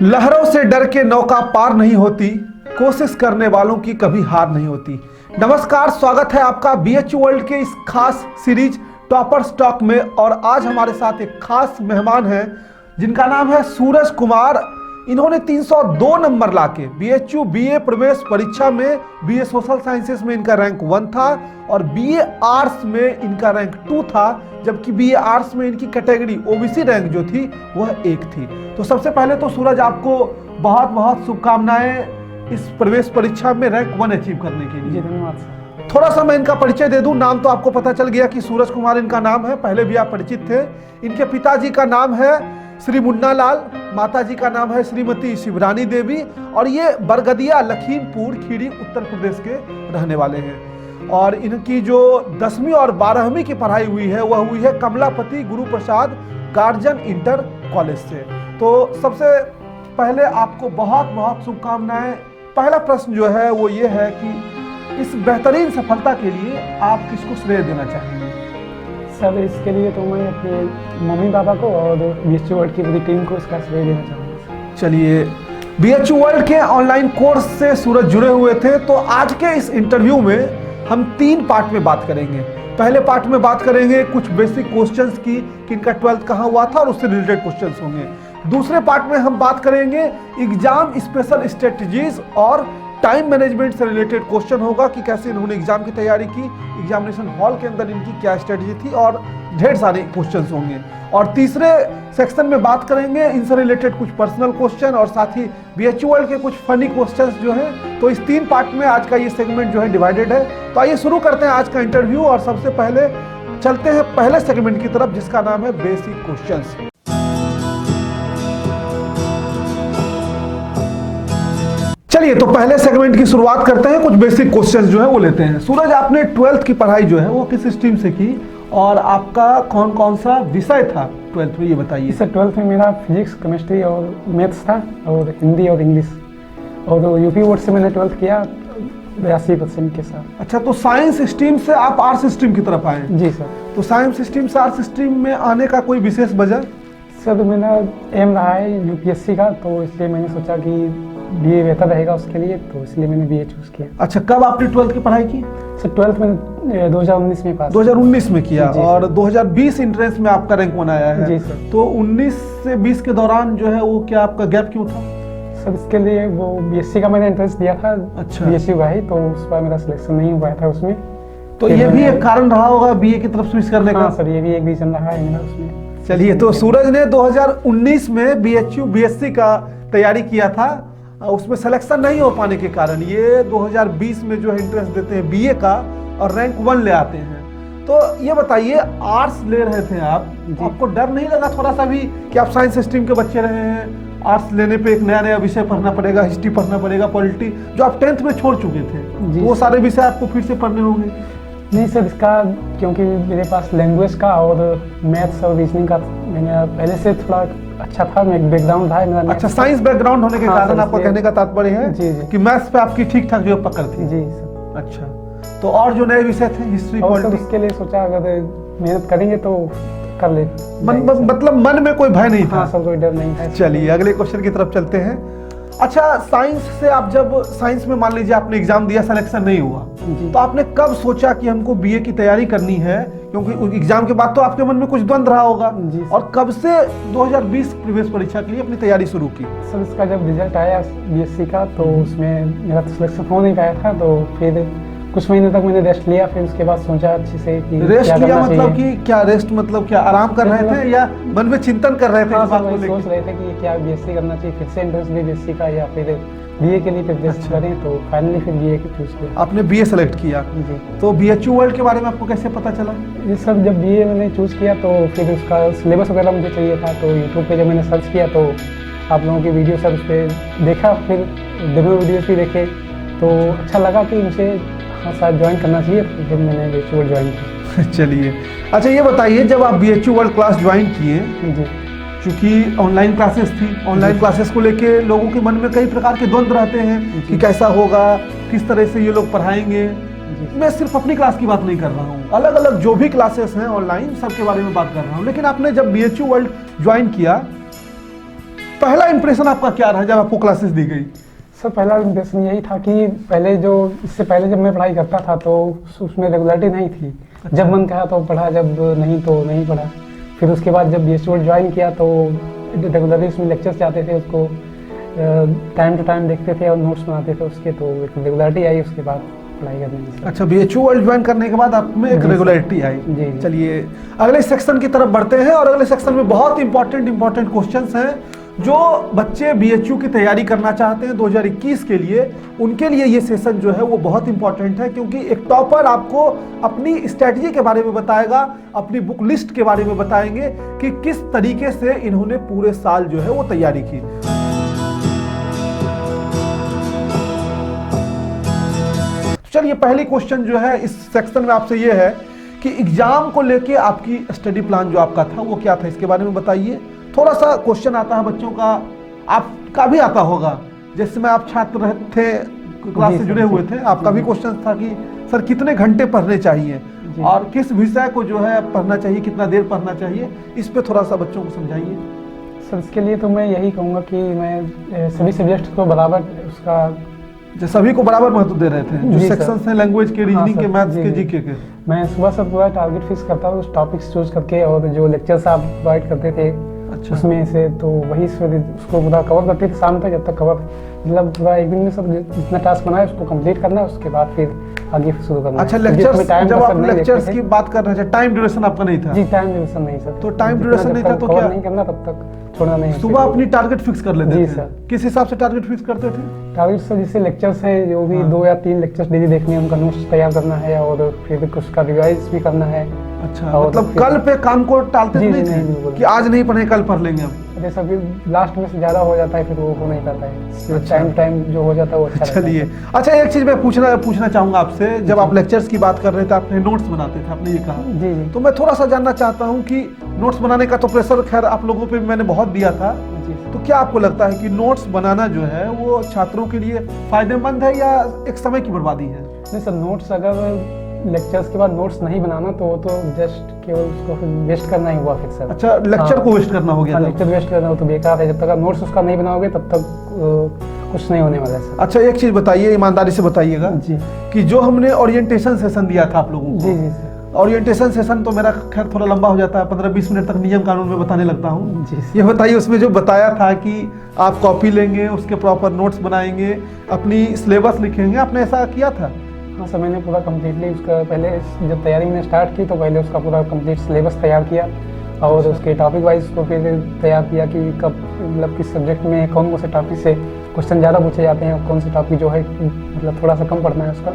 लहरों से डर के नौका पार नहीं होती, कोशिश करने वालों की कभी हार नहीं होती। नमस्कार, स्वागत है आपका बीएचयू वर्ल्ड के इस खास सीरीज टॉपर्स टॉक में। और आज हमारे साथ एक खास मेहमान हैं जिनका नाम है सूरज कुमार। इन्होंने 302 नंबर लाके बीएचयू बीए प्रवेश परीक्षा में बीए सोशल साइंसेस में इनका रैंक 1 था और बीए आर्ट्स में इनका रैंक 2 था, जबकि बीए आर्ट्स में इनकी कैटेगरी ओबीसी रैंक जो थी वह 1 थी। तो सबसे पहले तो सूरज आपको बहुत बहुत शुभकामनाएं इस प्रवेश परीक्षा में रैंक 1 अचीव करने के लिए। धन्यवाद सर। थोड़ा सा मैं इनका परिचय दे दूं। नाम तो आपको पता चल गया कि सूरज कुमार इनका नाम है, पहले भी आप परिचित थे। इनके पिताजी का नाम है श्री मुन्ना लाल, माताजी का नाम है श्रीमती शिवरानी देवी और ये बरगदिया लखीमपुर खीरी उत्तर प्रदेश के रहने वाले हैं। और इनकी जो 10वीं और 12वीं की पढ़ाई हुई है वह हुई है Kamlapati Guru Prasad guardian inter college से। तो सबसे पहले आपको बहुत बहुत शुभकामनाएं। पहला प्रश्न जो है वो ये है कि इस बेहतरीन सफलता के लिए आप किसको श्रेय देना चाहेंगे? सर, इसके लिए तो मैं अपने मम्मी पापा को और बीएचयू वर्ल्ड की पूरी टीम को इसका श्रेय देना चाहूँगा। चलिए, बीएचयू वर्ल्ड के ऑनलाइन कोर्स से सूरज जुड़े हुए थे, तो आज के इस इंटरव्यू में हम 3 पार्ट में बात करेंगे। पहले पार्ट में बात करेंगे कुछ बेसिक क्वेश्चंस की कि इनका 12th कहाँ हुआ था और उससे रिलेटेड क्वेश्चंस होंगे। दूसरे पार्ट में हम बात करेंगे एग्जाम स्पेशल स्ट्रेटजीज और टाइम मैनेजमेंट से रिलेटेड क्वेश्चन होगा कि कैसे इन्होंने एग्जाम की तैयारी की, एग्जामिनेशन हॉल के अंदर इनकी क्या स्ट्रेटजी थी और ढेर सारे क्वेश्चंस होंगे। और तीसरे सेक्शन में बात करेंगे इनसे रिलेटेड कुछ पर्सनल क्वेश्चन और साथ ही बीएचयू वर्ल्ड के कुछ फनी क्वेश्चंस जो हैं। तो इस 3 पार्ट में आज का ये सेगमेंट जो है डिवाइडेड है। तो आइए शुरू करते हैं आज का इंटरव्यू और सबसे पहले चलते हैं पहले सेगमेंट की तरफ जिसका नाम है बेसिक क्वेश्चंस। चलिए, तो पहले सेगमेंट की शुरुआत करते हैं। कुछ बेसिक क्वेश्चंस जो है वो लेते हैं। सूरज, आपने 12th की पढ़ाई जो है वो किस स्ट्रीम से की और आपका कौन कौन सा विषय था 12th में, ये बताइए। सर, 12th में मेरा फिजिक्स, केमिस्ट्री और मैथ्स था और हिंदी और इंग्लिश। और यूपी बोर्ड से मैंने 12th किया 82% के साथ। अच्छा, तो साइंस स्ट्रीम से आप आर्ट्स स्ट्रीम की तरफ आए? जी सर। तो साइंस स्ट्रीम से आर्ट्स स्ट्रीम में आने का कोई विशेष वजह? सर, मेरा एम रहा है यूपीएससी का, तो इसलिए मैंने सोचा कि बीए बेहतर रहेगा उसके लिए, तो इसलिए मैंने बीए चूज़ किया। अच्छा, कब आपने 12th की पढ़ाई की? सर, 12th मैंने 2019 में पास। 2019 में किया और 2020 एंट्रेंस में आपका रैंक 1 आया है। जी सर। तो 19 से 20 के दौरान जो है वो क्या आपका गैप क्यों था? सर, इसके लिए वो बीएससी का मैंने एंट्रेंस दिया था। अच्छा। बीएससी का ही, तो उस बार मेरा सिलेक्शन नहीं हो पाया था उसमें। तो ये भी एक कारण रहा होगा बीए की तरफ स्विच करने का? हाँ सर, ये भी एक रीजन रहा है मेरा उसमें। चलिए, तो सूरज ने 2019 में बीएचयू बीएससी का तैयारी किया था, उसमें सिलेक्शन नहीं हो पाने के कारण ये 2020 में जो है इंटरेस्ट देते हैं बीए का और रैंक 1 ले आते हैं। तो ये बताइए, आर्ट्स ले रहे थे आप, आपको डर नहीं लगा थोड़ा सा भी कि आप साइंस स्ट्रीम के बच्चे रहे हैं, आर्ट्स लेने पे एक नया नया विषय पढ़ना पड़ेगा, हिस्ट्री पढ़ना पड़ेगा, पॉलिटी जो आप 10th में छोड़ चुके थे, तो वो सारे विषय आपको फिर से पढ़ने होंगे? नहीं सर, इसका क्योंकि मेरे पास लैंग्वेज का और मैथ्स और रीजनिंग का मैंने पहले से थोड़ा अच्छा था, मैं बैकग्राउंड था मेरा। अच्छा, साइंस बैकग्राउंड होने के कारण आपका कहने का तात्पर्य है कि मैथ्स पे आपकी ठीक ठाक जो पकड़ थी? जी सर। अच्छा, तो और जो नए विषय थे हिस्ट्री, पॉलिटी, उसके लिए सोचा अगर मेहनत करेंगे तो कर ले। मतलब मन में कोई भय नहीं था? हाँ सर, कोई डर नहीं था। चलिए, अगले क्वेश्चन की तरफ चलते हैं। अच्छा, साइंस से आप जब साइंस में मान लीजिए आपने एग्जाम दिया, सिलेक्शन नहीं हुआ, तो आपने कब सोचा कि हमको बीए की तैयारी करनी है? क्योंकि एग्जाम के बाद तो आपके मन में कुछ द्वंद्व रहा होगा। और कब से 2020 प्रवेश परीक्षा के लिए अपनी तैयारी शुरू की? सर, इसका जब रिजल्ट आया बीएससी का तो उसमें मेरा सिलेक्शन हो नहीं पाया था, तो फिर कुछ महीने तक मैंने रेस्ट लिया। फिर उसके बाद सोचा अच्छे से कि रेस्ट लिया मतलब कि क्या? रेस्ट मतलब क्या, आराम कर रहे थे या मन में चिंतन कर रहे थे? हाँ सर, सोच रहे थे कि क्या बीएससी करना चाहिए, फिर से एंट्रेंस दे बीएससी का या फिर बीए के लिए प्रिपरेशन करें। तो फाइनली फिर बीए की चूज किया। आपने बीए सेलेक्ट किया? जी। तो बीएचयू वर्ल्ड के बारे में आपको कैसे पता चला? ये सब जब बीए मैंने चूज किया तो फिर उसका सिलेबस वगैरह मुझे चाहिए था, तो यूट्यूब पे जब मैंने सर्च किया तो आप लोगों की वीडियो सब उस पर देखा, फिर डेमो वीडियोस भी देखे, तो अच्छा लगा कि मुझे हाँ साथ ज्वाइन करना चाहिए, तो फिर मैंने बीएचयू वर्ल्ड ज्वाइन किया। चलिए, अच्छा ये बताइए, जब आप बीएचयू वर्ल्ड क्लास ज्वाइन किए, जी, चूंकि ऑनलाइन क्लासेस थी, ऑनलाइन क्लासेस को लेके लोगों के मन में कई प्रकार के द्वंद्व रहते हैं कि कैसा होगा, किस तरह से ये लोग पढ़ाएंगे। मैं सिर्फ अपनी क्लास की बात नहीं कर रहा हूँ, अलग अलग जो भी क्लासेस हैं ऑनलाइन सबके बारे में बात कर रहा हूँ। लेकिन आपने जब बीएचयू वर्ल्ड ज्वाइन किया पहला इंप्रेशन आपका क्या रहा जब आपको क्लासेस दी गई? सर पहला इंप्रेशन यही था कि पहले इससे पहले जब मैं पढ़ाई करता था तो उसमें रेगुलरिटी नहीं थी। अच्छा। जब मन करा तो पढ़ा, जब नहीं तो नहीं पढ़ा। फिर उसके बाद जब BSc वर्ल्ड ज्वाइन किया तो रेगुलरली उसमें लेक्चर्स जाते थे, उसको टाइम टू टाइम देखते थे और नोट्स बनाते थे उसके, तो एक रेगुलरिटी आई उसके बाद पढ़ाई करने में। अच्छा, BHU वर्ल्ड ज्वाइन करने के बाद आप में एक रेगुलरिटी आई। जी। चलिए अगले सेक्शन की तरफ बढ़ते हैं, और अगले सेक्शन में बहुत इंपॉर्टेंट क्वेश्चंस हैं जो बच्चे BHU की तैयारी करना चाहते हैं 2021 के लिए, उनके लिए ये सेशन जो है वो बहुत इंपॉर्टेंट है, क्योंकि एक टॉपर आपको अपनी स्ट्रैटेजी के बारे में बताएगा, अपनी बुक लिस्ट के बारे में बताएंगे कि किस तरीके से इन्होंने पूरे साल जो है वो तैयारी की। चलिए पहली क्वेश्चन जो है इस सेक्शन में आपसे ये है कि एग्जाम को लेके आपकी स्टडी प्लान जो आपका था वो क्या था, इसके बारे में बताइए। थोड़ा सा क्वेश्चन आता है बच्चों का, आपका भी आता होगा, जैसे में आप छात्र थे, क्लास से जुड़े हुए थे, आपका भी क्वेश्चन था कि सर कितने घंटे पढ़ने चाहिए और किस विषय को जो है पढ़ना चाहिए, कितना देर पढ़ना चाहिए, इस पे थोड़ा सा बच्चों को समझाइए। सर इसके लिए तो मैं यही कहूँगा कि मैं सभी सब्जेक्ट को बराबर उसका सभी को बराबर महत्व दे रहे थे, जो सेक्शंस हैं लैंग्वेज के, रीजनिंग के, मैथ्स के, जीके के। मैं सुबह से पूरा टारगेट फिक्स करता हूँ, उस टॉपिक्स चूज करके, और जो लेक्चर्स आप प्रोवाइड करते थे अच्छा। उसमें से तो वही उसको पूरा कवर करते थे शाम तक, जब तक कवर मतलब पूरा एक दिन में सब जितना टास्क बनाए उसको कंप्लीट करना है, उसके बाद फिर आगे शुरू करना। अच्छा, लेक्चर्स जब आप लेक्चर्स की बात कर रहे थे, टाइम ड्यूरेशन आपका नहीं था? जी, टाइम ड्यूरेशन नहीं सर। तो टाइम ड्यूरेशन नहीं था तो क्या नहीं करना, तब तक छोड़ना नहीं। सुबह अपनी टारगेट फिक्स कर लेते थे? जी सर। किस हिसाब से टारगेट फिक्स करते थे? टारगेट सर जैसे लेक्चर्स है जो भी 2 या 3 लेक्चर्स डेली देखने हैं, उनका नोट्स तैयार करना है और फिर उसका रिवाइज भी करना है। अच्छा, मतलब कल पे काम को टालते नहीं थे कि आज नहीं पढ़े कल पढ़ लेंगे हम? जैसा फिर लास्ट में से ज्यादा हो जाता है, फिर वो हो नहीं पाता है। टाइम जो हो जाता है वो अच्छा। चलिए अच्छा, एक चीज मैं पूछना चाहूंगा आपसे, जब आप लेक्चर्स की बात कर रहे थे आपने नोट्स बनाते थे, आपने ये कहा। जी। तो मैं थोड़ा सा जानना चाहता हूँ कि नोट्स बनाने का तो प्रेशर खैर आप लोगों पे मैंने बहुत दिया था, तो क्या आपको लगता है कि नोट्स बनाना जो है वो छात्रों के लिए फायदेमंद है या एक समय की बर्बादी है? नहीं सर, नोट्स अगर लेक्चर्स के बाद नोट्स नहीं बनाना तो वो तो जस्ट केवल उसको वेस्ट करना ही हुआ फिर सर। अच्छा, लेक्चर को वेस्ट करना हो गया? लेक्चर वेस्ट करना हो तो बेकार है, जब तक आप नोट्स उसका नहीं बनाओगे तब तक कुछ नहीं होने वाला है सर। अच्छा, एक चीज बताइए, ईमानदारी से बताइएगा जी, कि जो हमने ओरिएंटेशन सेशन दिया था आप लोगों को। जी जी सर। ओरिएंटेशन सेशन तो मेरा खैर थोड़ा लंबा हो जाता है, 15-20 मिनट तक नियम कानून में बताने लगता हूँ। ये बताइए, उसमें जो बताया था कि आप कॉपी लेंगे, उसके प्रॉपर नोट्स बनाएंगे, अपनी सिलेबस लिखेंगे, आपने ऐसा किया था? हाँ सर, मैंने पूरा कम्प्लीटली उसका पहले जब तैयारी मैंने स्टार्ट की तो पहले उसका पूरा कंप्लीट सिलेबस तैयार किया और उसके टॉपिक वाइज उसको फिर तैयार किया कि कब मतलब किस सब्जेक्ट में कौन से टॉपिक से क्वेश्चन ज़्यादा पूछे जाते हैं, कौन से टॉपिक जो है मतलब थोड़ा सा कम पढ़ना है उसका।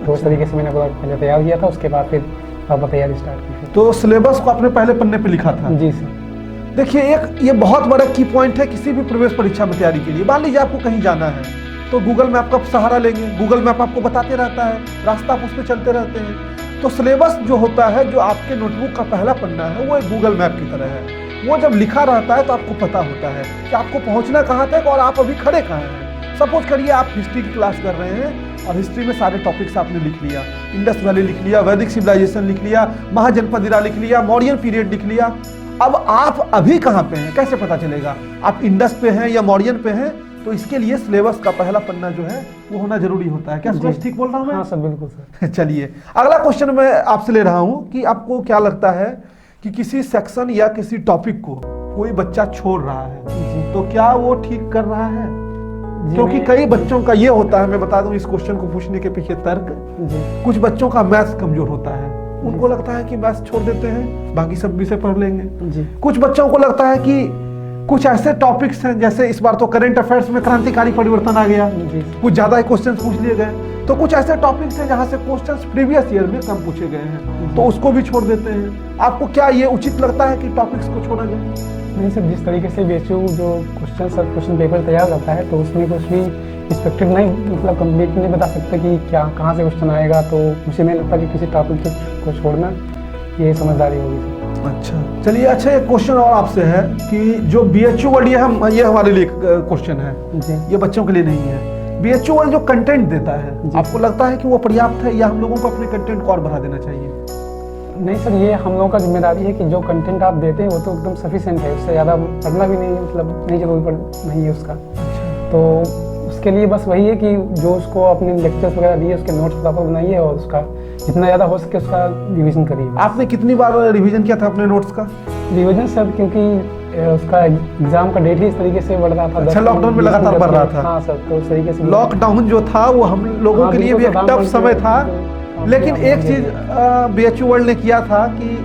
तो उस तरीके से मैंने पूरा पहले तैयार किया था, उसके बाद फिर आप तैयारी स्टार्ट की। तो सिलेबस को आपने पहले पन्ने पे लिखा था? जी सर। देखिए, एक ये बहुत बड़ा की पॉइंट है किसी भी प्रवेश परीक्षा में तैयारी के लिए। मान लीजिए आपको कहीं जाना है तो गूगल मैप का सहारा लेंगे, गूगल मैप आपको बताते रहता है, रास्ता आप उस पर चलते रहते हैं। तो सिलेबस जो होता है, जो आपके नोटबुक का पहला पन्ना है, वो एक गूगल मैप की तरह है। वो जब लिखा रहता है तो आपको पता होता है कि आपको पहुंचना कहाँ तक और आप अभी खड़े कहाँ हैं। सपोज करिए आप हिस्ट्री की क्लास कर रहे हैं और हिस्ट्री में सारे टॉपिक्स आपने लिख लिया, इंडस वैली लिख लिया, वैदिक सिविलाइजेशन लिख लिया, महाजनपद इरा लिख लिया, मौर्यन पीरियड लिख लिया। अब आप अभी कहाँ पे हैं, कैसे पता चलेगा आप इंडस पे हैं या मौर्यन पे हैं? तो इसके लिए सिलेबस का पहला पन्ना जो है वो होना जरूरी होता है। क्या सूरज ठीक बोल रहा हूँ मैं? हाँ सर, बिल्कुल सर। चलिए अगला क्वेश्चन मैं आपसे ले रहा हूँ कि आपको क्या लगता है कि किसी सेक्शन या किसी टॉपिक को कोई बच्चा छोड़ रहा है तो क्या वो ठीक कर रहा है? क्योंकि कई बच्चों का ये होता है, मैं बता दूं इस क्वेश्चन को पूछने के पीछे तर्क, कुछ बच्चों का मैथ्स कमजोर होता है, उनको लगता है कि मैथ्स छोड़ देते हैं, बाकी सब विषय पढ़ लेंगे। कुछ बच्चों को लगता है कि कुछ ऐसे टॉपिक्स हैं, जैसे इस बार तो करंट अफेयर्स में क्रांतिकारी परिवर्तन आ गया, कुछ ज्यादा ही क्वेश्चन पूछ लिए गए, तो कुछ ऐसे टॉपिक्स हैं जहां से क्वेश्चंस प्रीवियस ईयर में कम पूछे गए हैं, तो उसको भी छोड़ देते हैं। आपको क्या ये उचित लगता है कि टॉपिक्स को छोड़ा जाए? नहीं सर, जिस तरीके से BHU जो क्वेश्चन पेपर तैयार करता है तो उसमें कुछ भी एक्सपेक्टेड नहीं, मतलब कंप्लीट नहीं बता सकते कि क्या कहाँ से क्वेश्चन आएगा, तो मुझे नहीं लगता कि किसी टॉपिक को छोड़ना ये समझदारी होगी। अच्छा, चलिए अच्छा, एक क्वेश्चन और आपसे है कि जो BHU वर्ल्ड ये हमारे लिए क्वेश्चन है जी, ये बच्चों के लिए नहीं है। BHU वर्ल्ड जो कंटेंट देता है, आपको लगता है कि वो पर्याप्त है या हम लोगों को अपने कंटेंट को और बढ़ा देना चाहिए? नहीं सर, ये हम लोगों का जिम्मेदारी है कि जो कंटेंट आप देते हैं वो तो एकदम सफिशिएंट है, उससे ज़्यादा पढ़ना भी नहीं, मतलब नहीं जरूरी नहीं है उसका। तो उसके लिए बस वही है कि जो उसको अपने लेक्चर्स वगैरह दिए उसके नोट्स प्रॉपर बनाइए और उसका जितना ज़्यादा हो सके उसका रिवीजन करिए। आपने कितनी बार रिवीजन किया था अपने नोट्स का? रिवीजन सर, क्योंकि उसका एग्जाम का डेट ही इस तरीके से बढ़ रहा था। अच्छा, लॉकडाउन में लगातार बढ़ रहा था। हाँ सर, तो उस तरीके से लॉकडाउन जो था वो हम लोगों के लिए भी एक टफ समय था, लेकिन एक चीज BHU वर्ल्ड ने किया था कि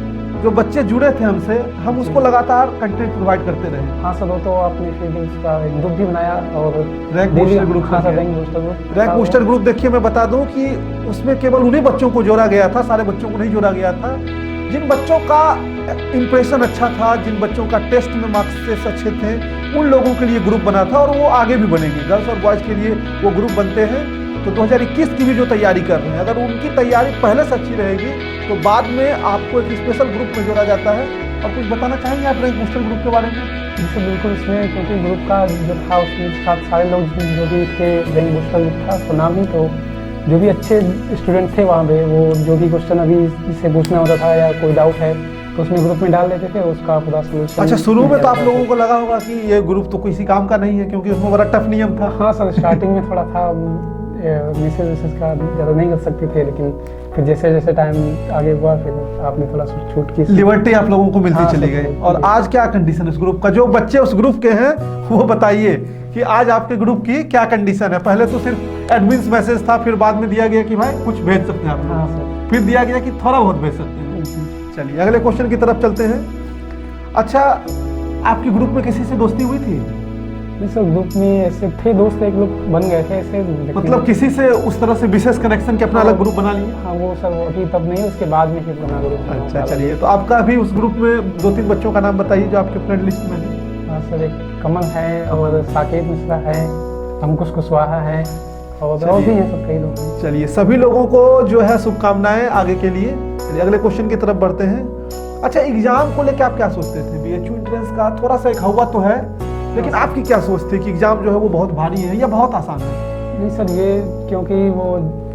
जो बच्चे जुड़े थे हमसे, हम उसको लगातार कंटेंट प्रोवाइड करते रहे। हाँ सर, वो तो आपने फिर उसका ग्रुप भी बनाया और रैंक बूस्टर ग्रुप। हाँ सर, रैंक बूस्टर ग्रुप देखिए, मैं बता दूं कि उसमें केवल उन्हीं बच्चों को जोड़ा गया था, सारे बच्चों को नहीं जोड़ा गया था। जिन बच्चों का इंप्रेशन अच्छा था, जिन बच्चों का टेस्ट में मार्क्स अच्छे थे, उन लोगों के लिए ग्रुप बना था और वो आगे भी बनेंगे। गर्ल्स और बॉयज़ के लिए वो ग्रुप बनते हैं। तो 2021 की भी जो तैयारी कर रहे हैं, अगर उनकी तैयारी पहले से अच्छी रहेगी तो बाद में आपको एक स्पेशल ग्रुप में जोड़ा जाता है। और कुछ बताना चाहेंगे आप रैंक बूस्टर ग्रुप के बारे में? जी बिल्कुल, इसमें क्योंकि ग्रुप का जो था उसमें सारे लोग जो भी थे, रैंक बूस्टर ग्रुप था उसका नाम ही, तो जो भी अच्छे स्टूडेंट थे वहाँ पे, वो जो भी क्वेश्चन अभी इससे पूछना होता था या कोई डाउट है तो उसमें ग्रुप में डाल देते थे, उसका पूरा सोल्यूशन। अच्छा, शुरू में तो आप लोगों को लगा होगा कि ये ग्रुप तो किसी काम का नहीं है, क्योंकि उसमें बड़ा टफ नियम था। हाँ सर, स्टार्टिंग में थोड़ा था, मैसेज का ज़्यादा नहीं कर सकते थे, लेकिन फिर जैसे जैसे टाइम आगे हुआ फिर आपने थोड़ा छूट की, लिबर्टी आप लोगों को मिलती चली गई। और आज क्या कंडीशन है उस ग्रुप का? जो बच्चे उस ग्रुप के हैं वो बताइए कि आज आपके ग्रुप की क्या कंडीशन है। पहले तो सिर्फ एडमिन्स मैसेज था, फिर बाद में दिया गया कि भाई कुछ भेज सकते हैं आप। हाँ सर, फिर दिया गया कि थोड़ा बहुत भेज सकते हैं। चलिए अगले क्वेश्चन की तरफ चलते हैं। अच्छा, आपके ग्रुप में किसी से दोस्ती हुई थी? नहीं सर, ग्रुप में ऐसे थे दोस्त, एक लोग बन गए थे ऐसे, मतलब किसी से उस तरह से विशेष कनेक्शन के अपना अलग ग्रुप बना लिया? हाँ वो सर, वो अभी तब नहीं, उसके बाद में फिर बना ग्रुप। अच्छा चलिए, तो आपका अभी उस ग्रुप में 2-3 बच्चों का नाम बताइए जो आपके फ्रेंड लिस्ट में है। हाँ सर, एक कमल है और साकेत मिश्रा है, अंकुश कुशवाहा है और भी हैं सब कई लोग। चलिए, सभी लोगों को जो है शुभकामनाएं आगे के लिए। चलिए अगले क्वेश्चन की तरफ बढ़ते हैं। अच्छा, एग्जाम को लेकर आप क्या सोचते थे? BHU एंट्रेंस का थोड़ा सा एक हवा तो है, लेकिन आपकी क्या सोच थी कि एग्जाम जो है वो बहुत भारी है या बहुत आसान है? नहीं सर, ये क्योंकि वो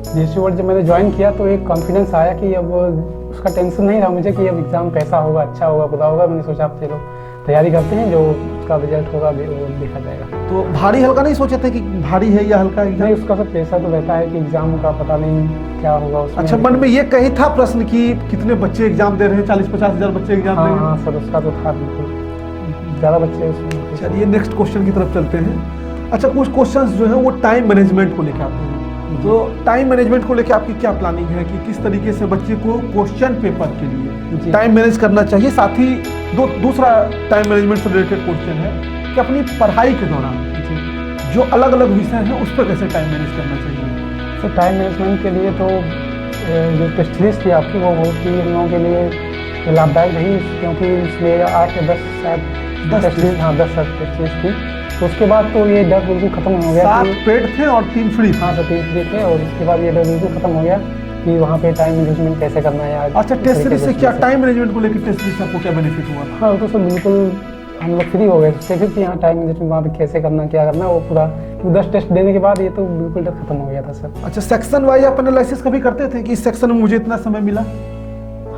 BHU वर्ल्ड जब मैंने ज्वाइन किया तो एक कॉन्फिडेंस आया कि अब उसका टेंशन नहीं रहा मुझे कि अब एग्जाम कैसा होगा, अच्छा होगा, बुरा होगा। मैंने सोचा अब चलो तैयारी करते हैं, जो उसका रिजल्ट होगा वो देखा जाएगा। तो भारी हल्का नहीं सोचे थे कि भारी है या हल्का एग्जाम? नहीं, उसका सब पैसा तो रहता है कि एग्जाम का पता नहीं क्या होगा उसमें। अच्छा, मन में ये कही था प्रश्न कि कितने बच्चे एग्जाम दे रहे हैं? 40-50 हज़ार बच्चे एग्जाम दे रहे हैं। हाँ सर, उसका तो था बिल्कुल, ज़्यादा बच्चे उसमें। चलिए नेक्स्ट क्वेश्चन की तरफ चलते हैं। अच्छा, कुछ क्वेश्चंस जो है वो टाइम मैनेजमेंट को लेकर आते हैं। तो टाइम मैनेजमेंट को लेकर आपकी क्या प्लानिंग है कि किस तरीके से बच्चे को क्वेश्चन पेपर के लिए टाइम मैनेज करना चाहिए? साथ ही दूसरा टाइम मैनेजमेंट से रिलेटेड क्वेश्चन है कि अपनी पढ़ाई के दौरान जो अलग अलग विषय हैं उस पर कैसे टाइम मैनेज करना चाहिए? सर, टाइम मैनेजमेंट के लिए तो जो टेस्ट सीरीज थी आपकी वो बहुत ही हम लोगों के लिए लाभदायक रही, क्योंकि इसमें 8 या 10 शायद टेस्ट सीरीज, हाँ 10 टेस्ट सीरीज थी। तो उसके बाद तो ये डर बिल्कुल खत्म हो गया। 7 पेड थे और 3 फ्री। हाँ सर, 3 फ्री थे और उसके बाद ये डर बिल्कुल खत्म हो गया कि वहाँ पे टाइम मैनेजमेंट कैसे करना है। अच्छा, टेस्ट सीरीज से क्या टाइम मैनेजमेंट को लेकर टेस्ट सीरीज से आपको क्या बेनिफिट हुआ? हाँ तो सर बिल्कुल हम लोग फ्री हो गए उससे, फिर कि यहाँ टाइम मैनेजमेंट वहाँ पे कैसे करना, क्या करना, वो पूरा 10 टेस्ट देने के बाद ये तो बिल्कुल डर खत्म हो गया था सर। अच्छा, सेक्शन वाइज आप एनालिसिस कभी करते थे कि इस सेक्शन में मुझे इतना समय मिला?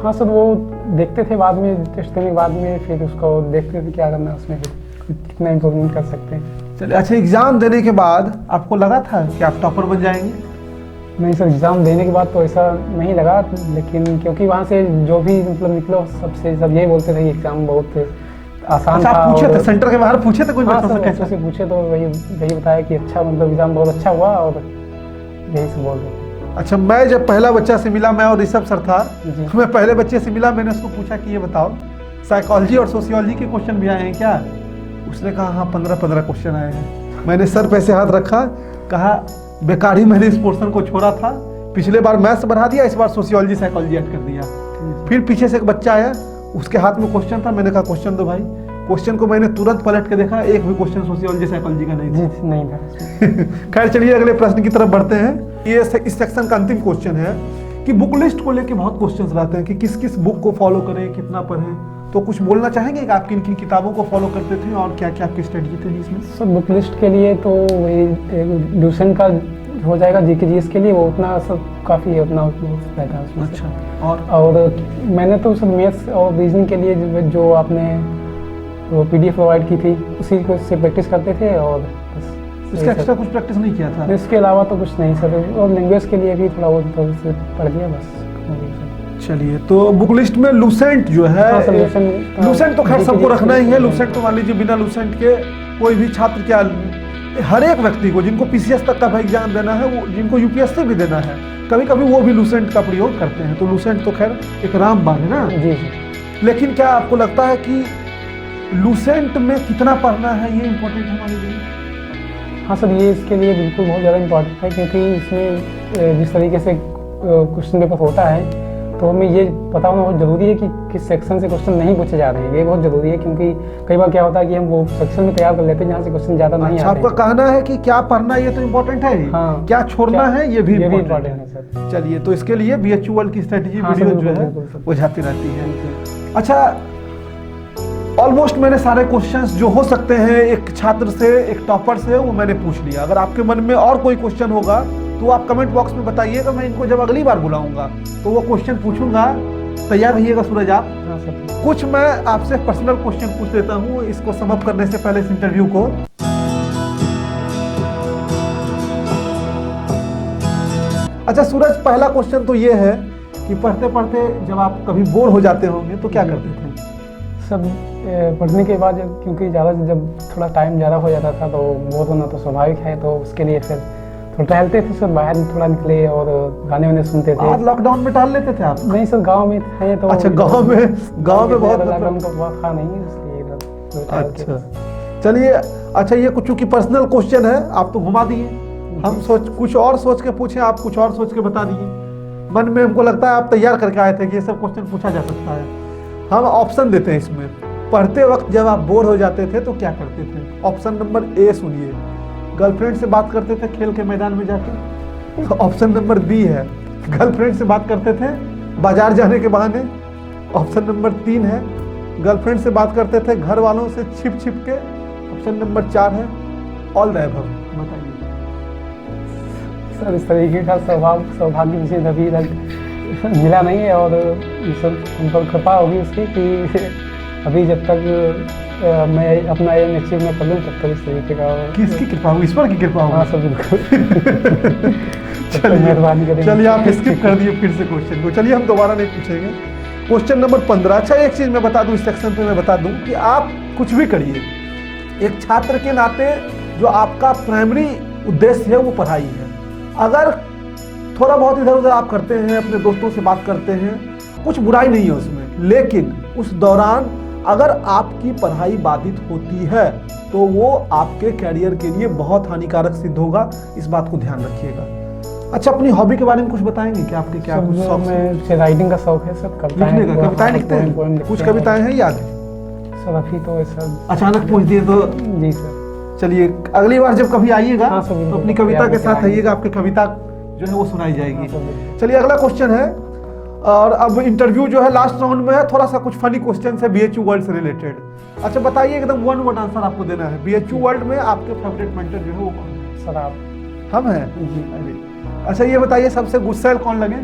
हाँ सर, वो देखते थे बाद में, टेस्ट देने के बाद में फिर उसको देखते थे क्या करना है उसमें, फिर कितना इम्प्रूवमेंट कर सकते हैं। चलिए, अच्छा एग्जाम देने के बाद आपको लगा था कि आप टॉपर बन जाएंगे? नहीं सर, एग्ज़ाम देने के बाद तो ऐसा नहीं लगा, लेकिन क्योंकि वहाँ से जो भी मतलब निकलो सबसे सब यही बोलते थे कि एग्ज़ाम बहुत आसान अच्छा, था। आप पूछे थे सेंटर के बाहर पूछे थे कोई हाँ बच्चों से कैसे? से पूछे तो वही बताया कि अच्छा मतलब एग्ज़ाम बहुत अच्छा हुआ और यही से बोल रहे थे। अच्छा, मैं जब पहला बच्चा से मिला, मैं और ऋषभ सर था, जी। मैं पहले बच्चे से मिला, मैंने उसको पूछा कि ये बताओ साइकोलॉजी और सोशियोलॉजी के क्वेश्चन भी आए हैं क्या? उसने कहा हाँ 15 क्वेश्चन आए हैं। मैंने सर पे ऐसे हाथ रखा, कहा बेकार ही मैंने इस पोर्शन को छोड़ा था, पिछले बार मैथ्स बढ़ा दिया, इस बार सोशियोलॉजी साइकोलॉजी ऐड कर दिया। फिर पीछे से एक बच्चा आया, उसके हाथ में क्वेश्चन था, मैंने कहा क्वेश्चन दो भाई। क्वेश्चन को मैंने तुरंत पलट के देखा, एक भी क्वेश्चन सोशियोलॉजी साइकोलॉजी का नहीं था। जी नहीं था। खैर चलिए अगले प्रश्न की तरफ बढ़ते हैं। ये इस सेक्शन का अंतिम क्वेश्चन है कि बुक लिस्ट को लेके बहुत क्वेश्चंस रहते हैं कि किस किस बुक को फॉलो करें, कितना पढ़ें। तो कुछ बोलना चाहेंगे कि आप किन किन किताबों को फॉलो करते थे और क्या क्या आपकी स्ट्रेटजी थी इसमें? सर बुक लिस्ट के लिए तो वही ड्यूशन का हो जाएगा जीके जीएस के लिए, वो उतना सब काफ़ी है, उतना रहता है उसमें से। अच्छा। और मैंने तो सब मैथ्स और रीजनिंग के लिए जो आपने वो पीडीएफ प्रोवाइड की थी उसी को से प्रैक्टिस करते थे, और बस इसका एक्स्ट्रा कुछ प्रैक्टिस नहीं किया था? इसके अलावा तो कुछ नहीं सर, और लैंग्वेज के लिए भी थोड़ा बहुत तो पढ़ लिया बस। चलिए, तो बुक लिस्ट में लूसेंट जो है, हाँ सर, लूसेंट तो खैर सबको रखना ही है। लूसेंट तो मान लीजिए बिना लूसेंट के कोई भी छात्र, क्या हर एक व्यक्ति को जिनको पीसीएस तक का एग्जाम देना है, वो जिनको यूपीएससी भी देना है, कभी कभी वो भी लूसेंट का प्रयोग करते हैं। तो लूसेंट तो खैर एक रामबाण है ना। जी सर। लेकिन क्या आपको लगता है कि लूसेंट में कितना पढ़ना है, ये इम्पोर्टेंट है हमारे लिए? हाँ सर, ये इसके लिए बिल्कुल बहुत ज़्यादा इम्पोर्टेंट है, क्योंकि इसमें जिस तरीके से क्वेश्चन पेपर होता है, तो हमें ये पता होना बहुत ज़रूरी है कि किस सेक्शन से क्वेश्चन नहीं पूछे जा रहे हैं। ये बहुत ज़रूरी है, क्योंकि कई बार क्या होता है कि हम वो सेक्शन में तैयार कर लेते हैं जहाँ से क्वेश्चन ज़्यादा नहीं अच्छा, आते हैं। आपका कहना है कि क्या पढ़ना ये तो इम्पोर्टेंट है ही, हाँ, क्या छोड़ना है ये भी इम्पोर्टेंट है सर। चलिए, तो इसके लिए बीएचयू वर्ल्ड की स्ट्रेटेजी हाँ, वीडियो जो है वो जाती रहती है। अच्छा, ऑलमोस्ट मैंने सारे क्वेश्चंस जो हो सकते हैं एक छात्र से, एक टॉपर से, वो मैंने पूछ लिया। अगर आपके मन में और कोई क्वेश्चन होगा तो आप कमेंट बॉक्स में बताइएगा। मैं इनको जब अगली बार बुलाऊंगा तो वो क्वेश्चन पूछूंगा। तैयार रहिएगा सूरज आप। हाँ सर। कुछ मैं आपसे पर्सनल क्वेश्चन पूछ लेता हूँ इसको समाप्त करने से पहले, इस इंटरव्यू को। अच्छा सूरज, पहला क्वेश्चन तो ये है कि पढ़ते पढ़ते जब आप कभी बोर हो जाते होंगे तो क्या करते थे? सब पढ़ने के बाद क्योंकि ज़्यादा जब थोड़ा टाइम ज़्यादा हो जाता था तो बोर होना तो स्वाभाविक है, तो उसके लिए फिर थोड़ा टहलते थे सर, बाहर थोड़ा निकले और गाने वाने सुनते थे। आज लॉकडाउन में टहल लेते थे आप? नहीं सर, गांव में थे तो। अच्छा, गांव में बहुत लॉकडाउन का वक्त था नहीं, इसलिए। अच्छा चलिए। अच्छा, ये कुछ चूंकि पर्सनल क्वेश्चन है, आप तो घुमा दिए। हम कुछ और सोच के पूछे, आप कुछ और सोच के बता दिए। मन में हमको लगता है आप तैयार करके आए थे कि ये सब क्वेश्चन पूछा जा सकता है। हम ऑप्शन देते हैं इसमें। पढ़ते वक्त जब आप बोर हो जाते थे तो क्या करते थे? ऑप्शन नंबर ए सुनिए, गर्लफ्रेंड से बात करते थे खेल के मैदान में जाके। ऑप्शन नंबर बी है, गर्लफ्रेंड से बात करते थे बाजार जाने के बहाने। ऑप्शन नंबर 3 है, गर्लफ्रेंड से बात करते थे घर वालों से छिप छिप के। ऑप्शन नंबर 4 है ऑल द अबव। बताइए सर, इस तरीके का सौभाग्य मुझे अभी तक मिला नहीं है, और ये सब उन पर कृपा होगी उसकी कि अभी जब तक मैं अपना एम अचीव में कर लूँ तब तक इस तरीके का। किसकी कृपा होगी? ईश्वर की कृपा होगी। हाँ सर, बिल्कुल। मेहरबानी करेंगे। चलिए, आप स्किप कर दिए फिर से क्वेश्चन को। चलिए, हम दोबारा नहीं पूछेंगे। Question number 15। अच्छा, एक चीज मैं बता दूं, इस सेक्शन पे मैं बता दूं कि आप कुछ भी करिए, एक छात्र के नाते जो आपका प्राइमरी उद्देश्य है वो पढ़ाई है। अगर थोड़ा बहुत इधर उधर आप करते हैं, अपने दोस्तों से बात करते हैं, कुछ बुराई नहीं है उसमें, लेकिन उस दौरान अगर आपकी पढ़ाई बाधित होती है तो वो आपके कैरियर के लिए बहुत हानिकारक सिद्ध होगा। इस बात को ध्यान रखिएगा। अच्छा, अपनी हॉबी के बारे में कुछ बताएंगे कि आपके क्या कुछ शौक? मैं राइटिंग का शौक है सब, कविताएं लिखते हैं? कुछ कविताएं हैं याद? सब अभी तो ऐसा अचानक पूछ दिए तो। जी सर। चलिए, अगली बार जब कभी आइएगा तो अपनी कविता के साथ आइएगा, आपकी कविता जो है वो सुनाई जाएगी। चलिए, अगला क्वेश्चन है, और अब इंटरव्यू जो है लास्ट राउंड में है। थोड़ा सा कुछ फनी क्वेश्चन है बीएचयू वर्ल्ड से रिलेटेड। अच्छा बताइए, एकदम वन वर्ड आंसर आपको देना है। बीएचयू वर्ल्ड में आपके फेवरेट मेंटर जो है वो कौन है? सर आप। हम हैं जी। अच्छा, ये बताइए सबसे गुस्सैल कौन लगे?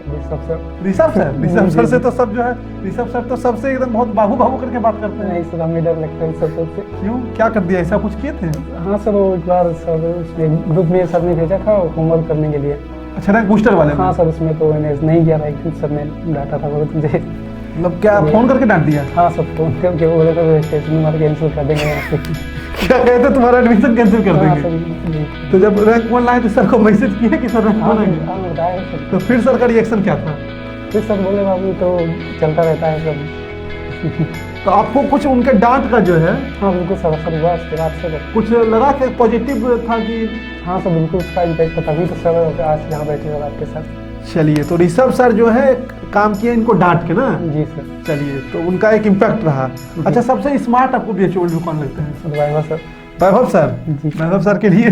ऋषभ सर। ऋषभ सर से तो सब जो है, ऋषभ सर तो सबसे एकदम बहुत बाबू बाबू करके बात करते हैं। नहीं सर, हमें डर लगता है ऋषभ सर से। क्यों, क्या कर दिया? ऐसा कुछ किए थे? हाँ सर, वो एक बार सर उसमें ग्रुप में सर ने भेजा था होमवर्क करने के लिए। अच्छा, रैंक बूस्टर वाले? हाँ सर, उसमें तो मैंने नहीं किया था, एक दिन सर ने डांटा था बहुत मुझे। मतलब क्या फोन करके डांट दिया? हाँ सर, फोन करके बोले तो रजिस्ट्रेशन हमारा कैंसिल कर देंगे यहाँ से। क्या कहते, तुम्हारा एडमिशन कैंसिल कर देंगे? तो जब रैंक 1 लाए तो सर को मैसेज किया कि सर रैंक 1 आएंगे? तो फिर सर का रिएक्शन क्या था? फिर सर बोले बाबू तो चलता रहता है सब। तो आपको कुछ उनके डांट का जो है? हाँ बिल्कुल सर, असर हुआ उसके बाद से। कुछ लगा कि पॉजिटिव था कि? हाँ सर, बिल्कुल उसका इम्पैक्ट, तभी तो सर आज यहाँ बैठे हो आपके साथ। चलिए, तो ऋषभ सर जो है काम किए इनको डांट के ना? जी सर। चलिए, तो उनका एक इम्पैक्ट रहा। अच्छा, सबसे स्मार्ट आपको बीएचयू वर्ल्ड में कौन लगते हैं? वैभव सर। वैभव सर? वैभव सर के लिए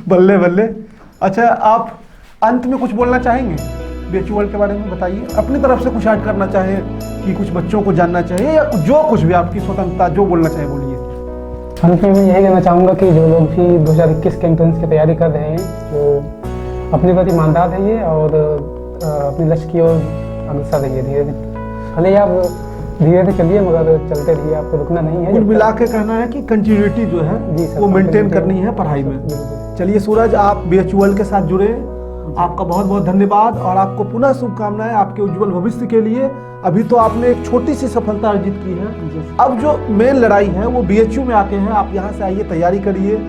बल्ले बल्ले। अच्छा, आप अंत में कुछ बोलना चाहेंगे बीएचयू वर्ल्ड के बारे में? बताइए, अपनी तरफ से कुछ ऐड करना चाहे कि कुछ बच्चों को जानना चाहिए, या जो कुछ भी आपकी स्वतंत्रता, जो बोलना चाहे बोलिए। अंत में मैं यही कहना चाहूँगा कि जो लोग भी 2021 के एंट्रेंस की तैयारी कर रहे हैं, जो अपने प्रति ईमानदार रहिए और अपने लक्ष्य की ओर अग्रसर रहिए धीरे धीरे। भले ही आप धीरे धीरे चलिए मगर चलते रहिए, आपको रुकना नहीं है। कुल मिला के कहना है कि कंटिन्यूटी जो है जी सर, वो मेंटेन continuity करनी है पढ़ाई में। बिल्कुल। चलिए सूरज, आप BHUL के साथ जुड़े, आपका बहुत बहुत धन्यवाद और आपको पुनः शुभकामनाएं आपके उज्जवल भविष्य के लिए। अभी तो आपने एक छोटी सी सफलता अर्जित की है, अब जो मेन लड़ाई है वो BHU में आके है। आप यहाँ से आइए, तैयारी करिए,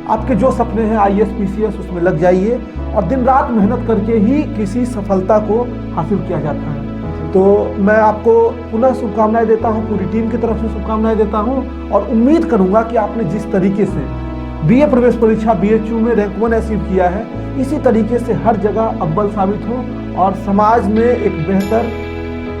आपके जो सपने हैं IAS PCS उसमें लग जाइए और दिन रात मेहनत करके ही किसी सफलता को हासिल किया जाता है। तो मैं आपको पुनः शुभकामनाएं देता हूं, पूरी टीम की तरफ से शुभकामनाएं देता हूं और उम्मीद करूंगा कि आपने जिस तरीके से BA प्रवेश परीक्षा BHU में रैंक 1 अचीव किया है, इसी तरीके से हर जगह अव्वल साबित हो और समाज में एक बेहतर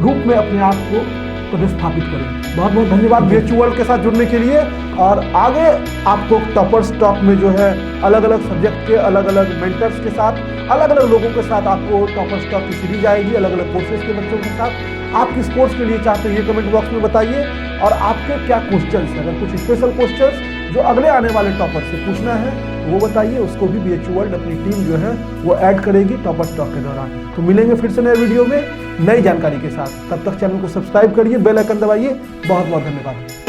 रूप में अपने आप को प्रतिस्थापित करें। बहुत बहुत धन्यवाद BHUL के साथ जुड़ने के लिए। और आगे आपको टॉपर्स टॉक में जो है अलग अलग सब्जेक्ट के अलग अलग मेंटर्स के साथ, अलग अलग लोगों के साथ आपको टॉपर्स टॉक की सीरीज आएगी, अलग अलग कोर्सेज के बच्चों के साथ। आप किस कोर्स के लिए चाहते हैं ये कमेंट बॉक्स में बताइए और आपके क्या क्वेश्चंस हैं, अगर कुछ स्पेशल क्वेश्चंस जो अगले आने वाले टॉपर से पूछना है वो बताइए, उसको भी BHUL अपनी टीम जो है वो ऐड करेगी टॉपर्स टॉक के दौरान। तो मिलेंगे फिर से नए वीडियो में नई जानकारी के साथ, तब तक चैनल को सब्सक्राइब करिए, बेल आइकन दबाइए। बहुत बहुत धन्यवाद।